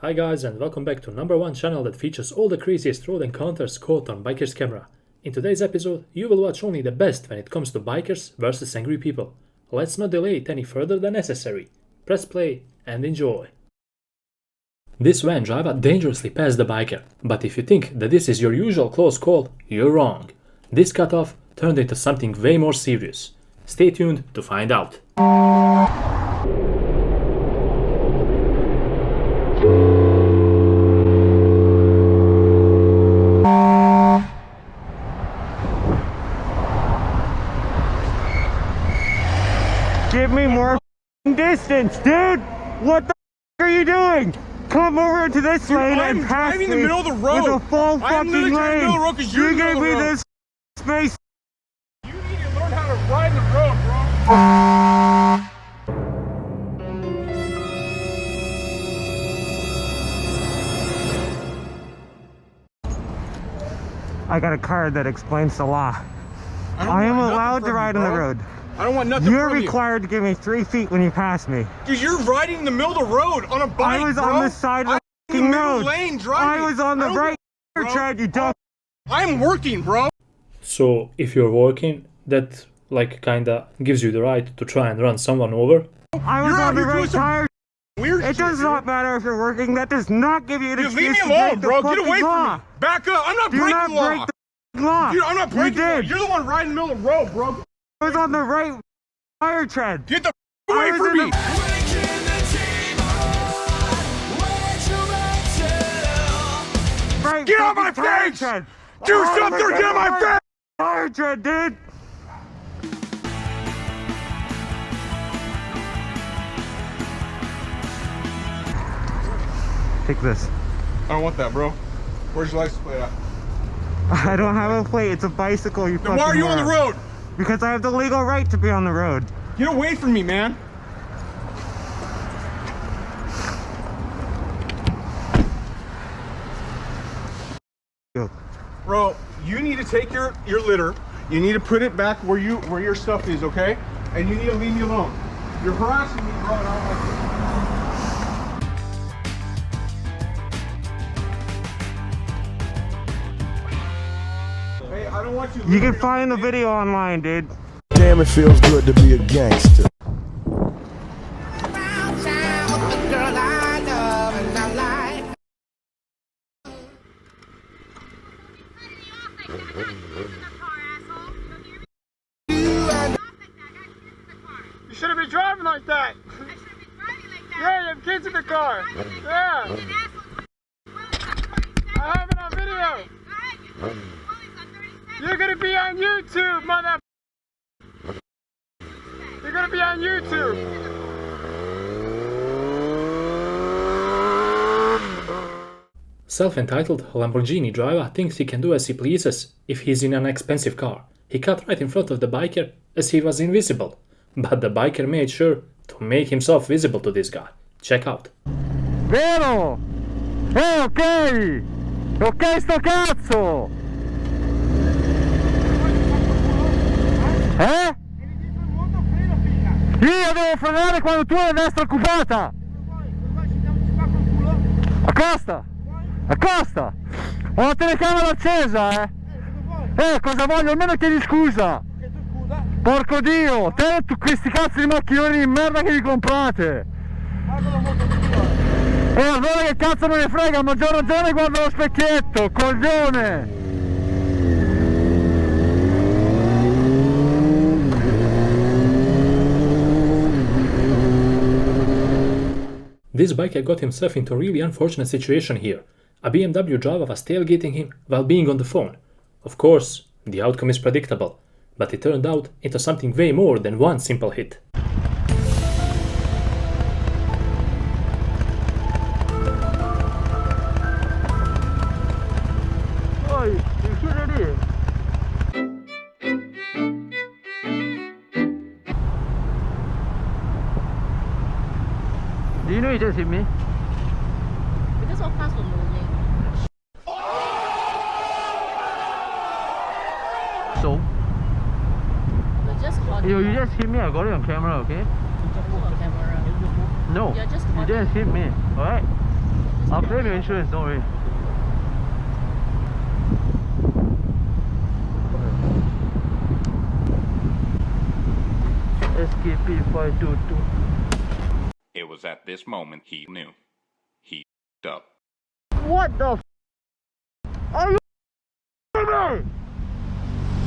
Hi guys, and welcome back to #1 channel that features all the craziest road encounters caught on bikers camera. In today's episode, you will watch only the best when it comes to bikers versus angry people. Let's not delay it any further than necessary. Press play and enjoy. This van driver dangerously passed the biker, but if you think that this is your usual close call, you're wrong. This cutoff turned into something way more serious. Stay tuned to find out. Give me more distance, dude! What the are you doing? Come over into this lane and pass me in the middle of the road. with a full fucking lane. You gave me this space. You need to learn how to ride the road, bro. I got a card that explains the law. I am allowed to ride on the road. I don't want nothing You're from required to give me 3 feet when you pass me. Dude, you're riding in the middle of the road on a bike, I was bro. on the side of the in the middle road. lane driving. I was on the right tread, you dumb. I'm working, bro. So, if you're working, that kinda gives you the right to try and run someone over? I was on the right tire. Weird It does not matter if you're working. That does not give you an Dude, excuse leave me to alone, break the bro. Get fucking away law. from me. Back up. I'm not Do breaking not the law. break the law. Dude, I'm not breaking the law. did. You're the one riding in the middle of the road, bro. I was on the right tire tread. Get the away from me. Right Get on my tire face! tread. Do something! Get on my face! Tire tread, dude. Take this. I don't want that, bro. Where's your license plate at? I don't have a plate. It's a bicycle, you Then fucking why are you on the moron. road? Because I have the legal right to be on the road. Get away from me, man. Go. Bro, you need to take your litter. You need to put it back where your stuff is, okay? And you need to leave me alone. You're harassing me, bro, and I don't like it. Hey, I don't want you. You can find the video online, dude. Damn, it feels good to be a gangster. You shouldn't be driving like that. Yeah, you have kids in the car. Yeah. I have it on video. You're gonna be on YouTube, mother. You're gonna be on YouTube. Self-entitled Lamborghini driver thinks he can do as he pleases if he's in an expensive car. He cut right in front of the biker as he was invisible. But the biker made sure to make himself visible to this guy. Check out. Vero! Ok! Ok sto cazzo! Eh? Io devo frenare quando tu hai la destra occupata! Accosta! Accosta! Ho la telecamera accesa, eh! Cosa voglio? Almeno chiedi scusa! Porco Dio! Te e questi cazzo di macchinoni di merda che vi comprate! E allora che cazzo me ne frega? A maggior ragione guarda lo specchietto, coglione! This biker got himself into a really unfortunate situation here. A BMW driver was tailgating him while being on the phone. Of course, the outcome is predictable, but it turned out into something way more than one simple hit. Do you know you just hit me? Because our cars were moving. So? We're just calling. You just hit me, I got it on camera, okay? On camera. No, You're just you calling. just hit me, alright? I I'll claim your insurance, don't worry. SKP522. It was at this moment he knew. He f***ed up. What the f***? Are you f***ing me?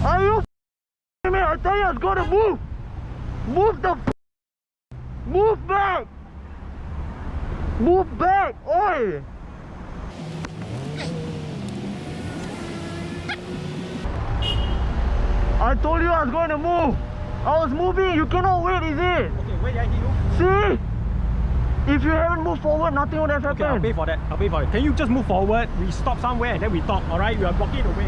Are you f***ing me? I tell you I was gonna move! Move the f***! Move back! Move back! Oi! I told you I was going to move! I was moving! You cannot wait, is it? Okay, wait, I hear you. See? If you haven't moved forward, nothing would have happened. Okay, I'll pay for that. I'll pay for it. Can you just move forward? We stop somewhere and then we talk, alright? You are blocking the way.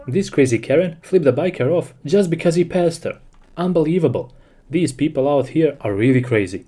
This crazy Karen flipped the biker off just because he passed her. Unbelievable. These people out here are really crazy.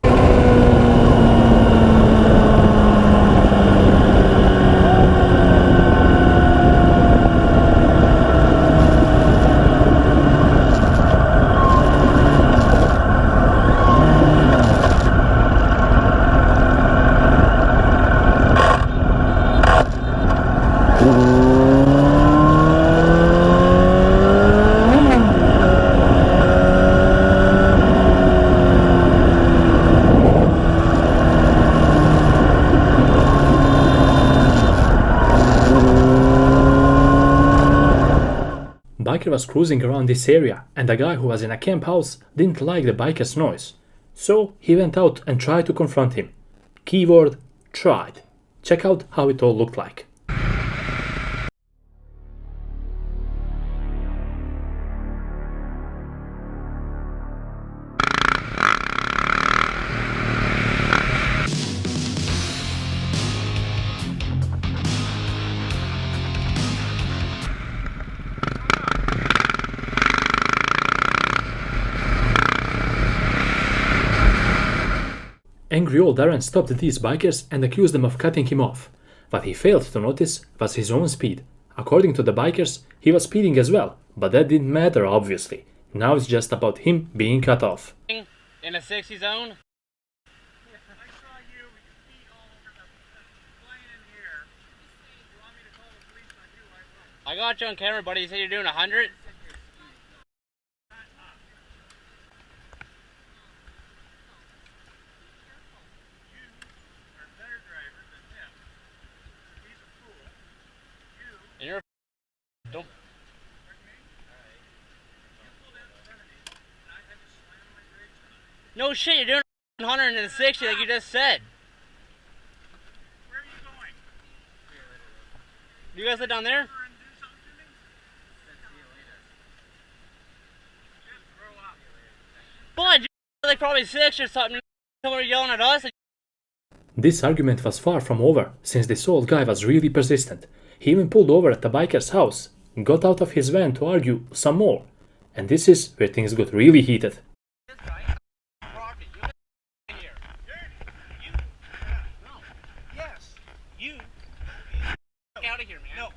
Biker was cruising around this area and the guy who was in a camp house didn't like the biker's noise. So he went out and tried to confront him. Keyword, tried. Check out how it all looked like. Angry old Darren stopped these bikers and accused them of cutting him off. What he failed to notice was his own speed. According to the bikers, he was speeding as well, but that didn't matter obviously. Now it's just about him being cut off. In a 60 zone? I got you on camera, buddy. You said you're doing 100? And you're don't. No shit, you're doing 160 like you just said. Where are you going? You guys live down there? Bud, you're like probably 6 or something. Someone were yelling at us. This argument was far from over, since this old guy was really persistent. He even pulled over at the biker's house, got out of his van to argue some more. And this is where things got really heated. Yes. You. Get out of here, man. No.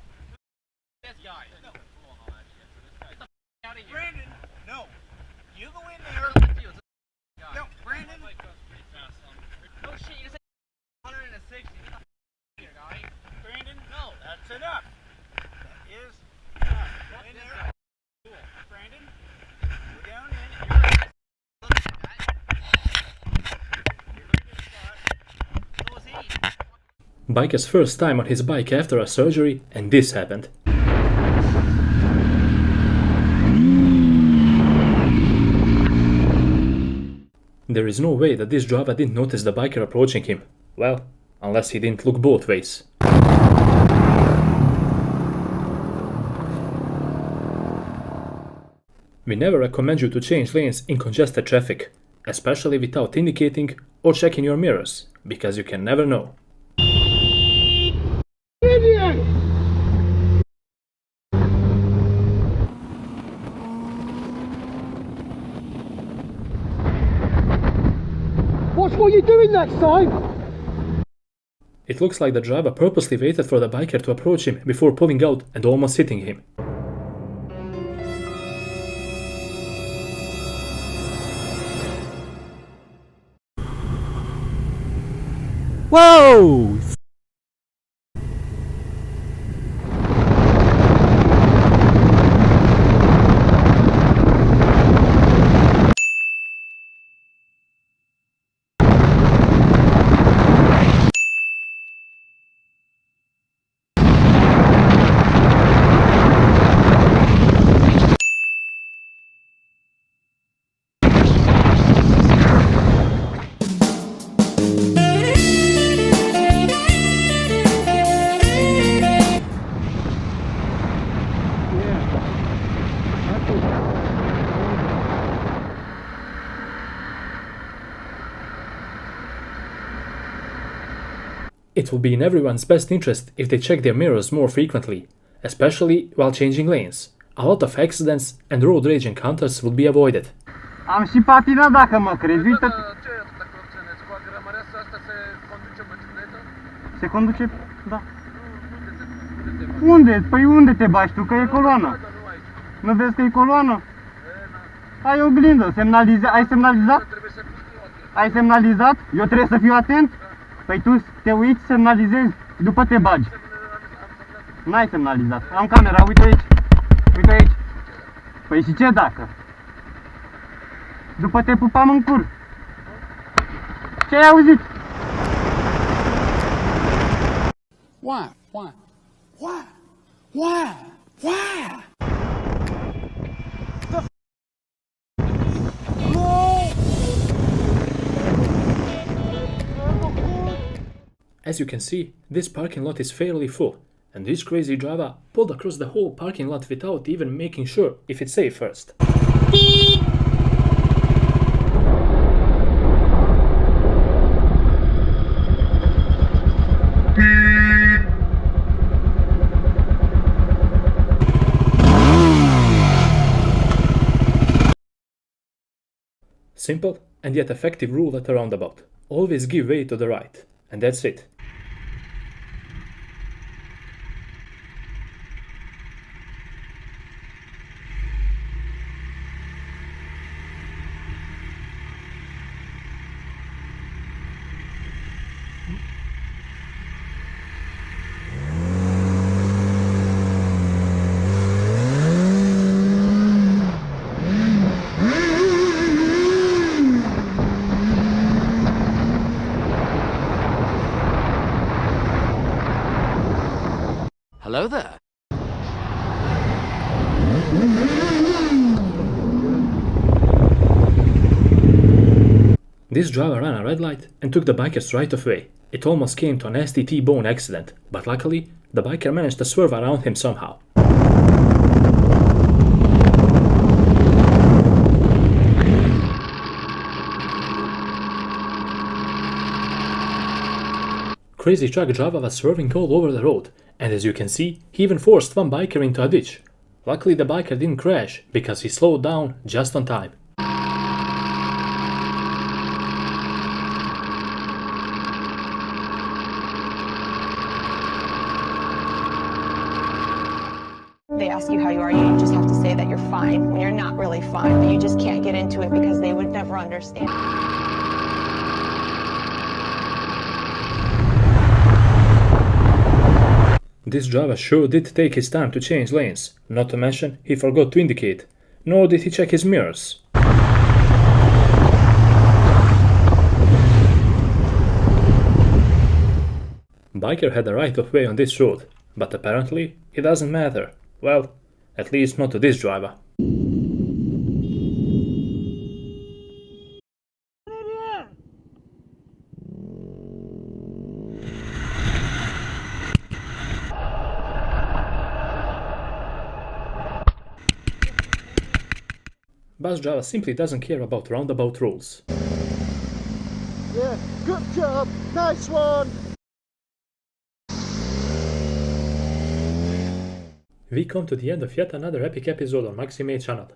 This guy. No. Get the out of here. Brandon. No. You go in there. No, Brandon. No shit, you said 160. Get the here, guy. Brandon. No. That's enough. That is enough. Go in there. Brandon. Go down in. Look at that. You're ready to start. So was he. Biker's first time on his bike after a surgery, and this happened. There is no way that this driver didn't notice the biker approaching him. Well, unless he didn't look both ways. We never recommend you to change lanes in congested traffic, especially without indicating or checking your mirrors, because you can never know. Watch what you're doing next time! It looks like the driver purposely waited for the biker to approach him before pulling out and almost hitting him. Whoa! It will be in everyone's best interest if they check their mirrors more frequently, especially while changing lanes. A lot of accidents and road rage encounters will be avoided. Am și patinat dacă mă crezi, uite. Ce e atâta clopțeneț? Cu agrămăreasa asta se conduce bicicletă? Se conduce? Da. Unde? Păi unde te bași tu? Că e coloană. Nu vezi că e coloană? Ai oglindă, ai semnalizat? Ai semnalizat? Eu trebuie să fiu atent? Păi tu te uiți, semnalizezi, după te bagi. N-ai semnalizat. Am camera, uite aici. Uite aici. Păi și ce dacă? După te pupam în cur. Ce ai auzit? As you can see, this parking lot is fairly full, and this crazy driver pulled across the whole parking lot without even making sure if it's safe first. Simple and yet effective rule at a roundabout. Always give way to the right, and that's it. Hello there. This driver ran a red light and took the bikers right of way. It almost came to a nasty T-bone accident, but luckily, the biker managed to swerve around him somehow. Crazy truck driver was swerving all over the road, and as you can see, he even forced one biker into a ditch. Luckily the biker didn't crash, because he slowed down just on time. They ask you how you are, you just have to say that you're fine when you're not really fine, but you just can't get into it because they would never understand. This driver sure did take his time to change lanes, not to mention he forgot to indicate, nor did he check his mirrors. Biker had the right of way on this road, but apparently it doesn't matter. Well, at least not to this driver. Bus driver simply doesn't care about roundabout rules. Yeah, good job, nice one! We come to the end of yet another epic episode on Maxi channel.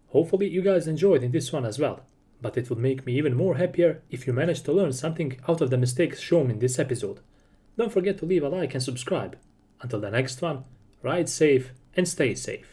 Hopefully you guys enjoyed in this one as well, but it would make me even more happier if you managed to learn something out of the mistakes shown in this episode. Don't forget to leave a like and subscribe. Until the next one, ride safe and stay safe.